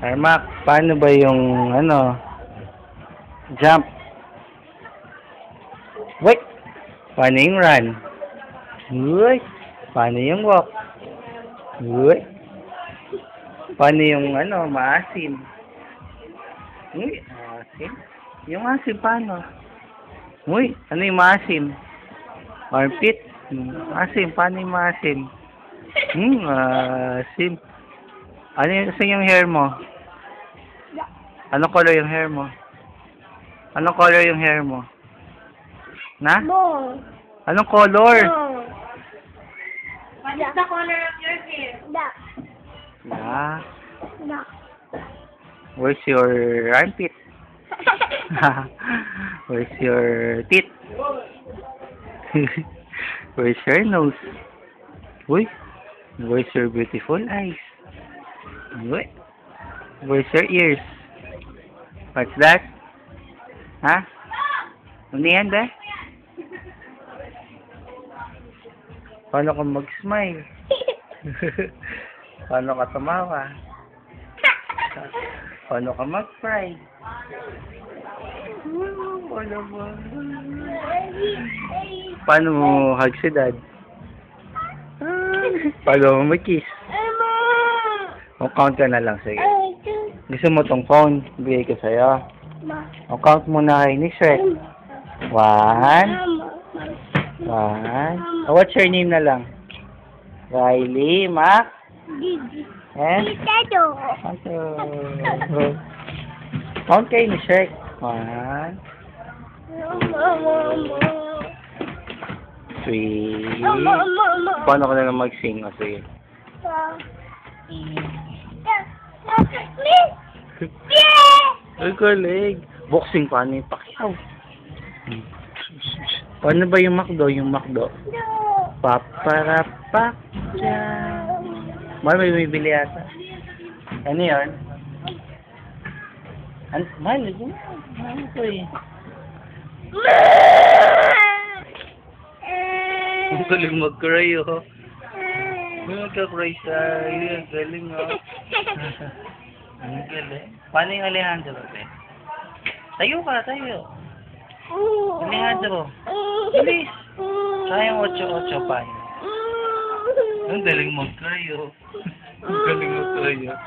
Ay, Mac, paano ba yung, jump? Wait! Paano yung run? Wait! Paano yung walk? Wait! Paano yung, maasim? Uy, maasim? Yung asim, paano? Uy, ano yung maasim? Armpit? Asim, paano yung maasim? Asim. Ano yung hair mo? Anong color yung hair mo? Anong color yung hair mo? Na? Long. Anong color? Long. What is the color of your hair? Black. Ah, Black. where's your armpit? Where's your teeth? Where's your nose? Uy, where's your beautiful eyes? Uy, where's your ears? What's that? Ha? Ano yan, ba? Paano ka mag-smile? Paano ka tumawa? Paano ka mag-cry? Paano mo hug si dad? Paano mo mag-kiss? O count ka na lang, sige. Gusto mo tong phone? Bigay ko sa'yo. O count mo na kayo ni Shrek. 1. 1. Oh, what's your name na lang? Riley, Mac? Eh? Count kayo ni Shrek. 1. 3. Paano ka na lang mag-sing? O, sige. Ay, galing. Boxing, paano yung Pacquiao? Paano ba yung McDo? Yung McDo? Paparapak dyan. Mahal, may bibili yata. Ano yun? Mahal, yun. Mahal ko eh. Ang galing mag-cry, oh. Magka-cry sa'yo. Ang galing, oh. Ang galing. Paano yung Alejandro, te? Tayo ka, tayo. Alejandro. Bilis. Sayang 8-8 pa. Ang galing mag-cry, oh. Ang galing mag-cry, oh.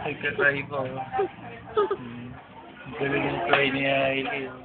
Nagka-cry pa, oh. Ang galing mag-cry ni Hailey, oh.